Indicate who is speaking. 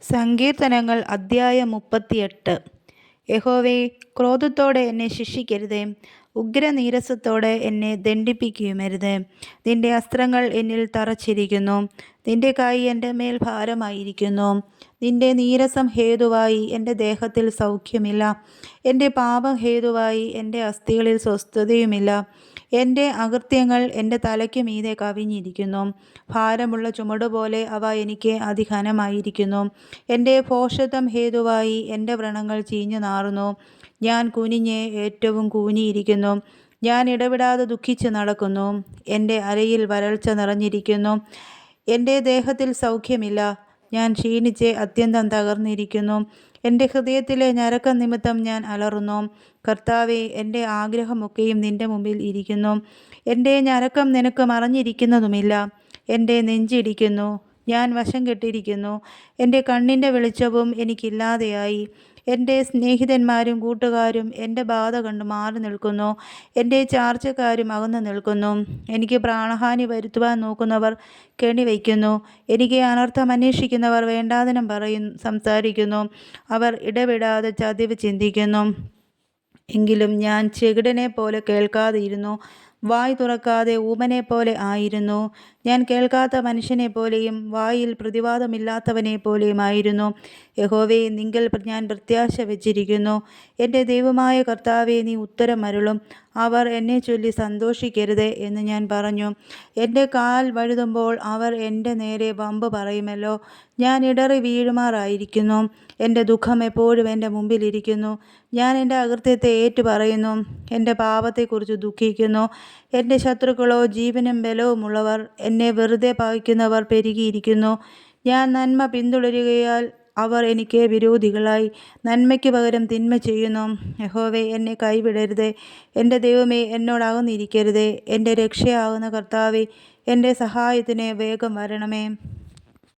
Speaker 1: സങ്കീർത്തനങ്ങൾ അദ്ധ്യായം 38. യഹോവേ, ക്രോധത്തോടെ എന്നെ ശിക്ഷിക്കരുതേ, ഉഗ്രനീരസത്തോടെ എന്നെ ദണ്ഡിപ്പിക്കുമരുതേ. നിന്റെ അസ്ത്രങ്ങൾ എന്നിൽ തറച്ചിരിക്കുന്നു, നിന്റെ കൈ എൻ്റെ മേൽ ഭാരമായിരിക്കുന്നു. നിന്റെ നീരസം ഹേതുവായി എൻ്റെ ദേഹത്തിൽ സൗഖ്യമില്ല, എൻ്റെ പാപം ഹേതുവായി എൻ്റെ അസ്ഥികളിൽ സ്വസ്ഥതയുമില്ല. എൻ്റെ അകൃത്യങ്ങൾ എൻ്റെ തലയ്ക്ക് മീതെ കവിഞ്ഞിരിക്കുന്നു, ഭാരമുള്ള ചുമടുപോലെ അവ എനിക്ക് അതിഘനമായിരിക്കുന്നു. എൻ്റെ ഭോഷത്വം ഹേതുവായി എൻ്റെ വ്രണങ്ങൾ ചീഞ്ഞു നാറുന്നു. ഞാൻ കുനിഞ്ഞ് ഏറ്റവും കൂനിയിരിക്കുന്നു, ഞാൻ ഇടവിടാതെ ദുഃഖിച്ച് നടക്കുന്നു. എൻ്റെ അരയിൽ വരൾച്ച നിറഞ്ഞിരിക്കുന്നു, എൻ്റെ ദേഹത്തിൽ സൗഖ്യമില്ല. ഞാൻ ക്ഷീണിച്ച് അത്യന്തം തകർന്നിരിക്കുന്നു, എൻ്റെ ഹൃദയത്തിലെ ഞരക്കം നിമിത്തം ഞാൻ അലറുന്നു. കർത്താവേ, എൻ്റെ ആഗ്രഹമൊക്കെയും നിൻ്റെ മുമ്പിൽ ഇരിക്കുന്നു, എൻ്റെ ഞരക്കം നിനക്ക് മറഞ്ഞിരിക്കുന്നതുമില്ല. എൻ്റെ നെഞ്ചിടിക്കുന്നു, ഞാൻ വശം കെട്ടിരിക്കുന്നു, എൻ്റെ കണ്ണിൻ്റെ വെളിച്ചവും എനിക്കില്ലാതെയായി. എൻ്റെ സ്നേഹിതന്മാരും കൂട്ടുകാരും എൻ്റെ ബാധ കണ്ട് മാറി നിൽക്കുന്നു, എൻ്റെ ചാർച്ചക്കാരും അകന്നു നിൽക്കുന്നു. എനിക്ക് പ്രാണഹാനി വരുത്തുവാൻ നോക്കുന്നവർ കെണിവയ്ക്കുന്നു, എനിക്ക് അനർത്ഥം അന്വേഷിക്കുന്നവർ വേണ്ടാതനം സംസാരിക്കുന്നു. അവർ ഇടവിടാതെ ചതിവ് ചിന്തിക്കുന്നു. എങ്കിലും ഞാൻ ചെകിടനെ പോലെ കേൾക്കാതെ ഇരുന്നു, വായ് തുറക്കാതെ ഊമനെ പോലെ ആയിരുന്നു. ഞാൻ കേൾക്കാത്ത മനുഷ്യനെ പോലെയും വായിൽ പ്രതിവാദമില്ലാത്തവനെ പോലെയുമായിരുന്നു. യഹോവേ, നിങ്കൽ ഞാൻ പ്രത്യാശ വച്ചിരിക്കുന്നു. എൻ്റെ ദൈവമായ കർത്താവേ, നീ ഉത്തരം അരുളും. അവർ എന്നെ ചൊല്ലി സന്തോഷിക്കരുതേ എന്ന് ഞാൻ പറഞ്ഞു. എൻ്റെ കാൽ വഴുതുമ്പോൾ അവർ എൻ്റെ നേരെ വമ്പ് പറയുമല്ലോ. ഞാൻ ഇടറി വീഴുമാറായിരിക്കുന്നു, എൻ്റെ ദുഃഖം എപ്പോഴും എൻ്റെ മുമ്പിലിരിക്കുന്നു. ഞാൻ എൻ്റെ അകൃത്യത്തെ ഏറ്റു പറയുന്നു, എൻ്റെ പാപത്തെക്കുറിച്ച് ദുഃഖിക്കുന്നു. എൻ്റെ ശത്രുക്കളോ ജീവനും ബലവുമുള്ളവർ, എന്നെ വെറുതെ പകയ്ക്കുന്നവർ പെരുകിയിരിക്കുന്നു. ഞാൻ നന്മ പിന്തുടരുകയാൽ അവർ എനിക്ക് വിരോധികളായി, നന്മയ്ക്ക് പകരം തിന്മ ചെയ്യുന്നു. യഹോവേ, എന്നെ കൈവിടരുതേ, എൻ്റെ ദൈവമേ, എന്നോട് അകന്നിരിക്കരുതേ. എൻ്റെ രക്ഷയാകുന്ന കർത്താവേ, എൻ്റെ സഹായത്തിന് വേഗം വരണമേ.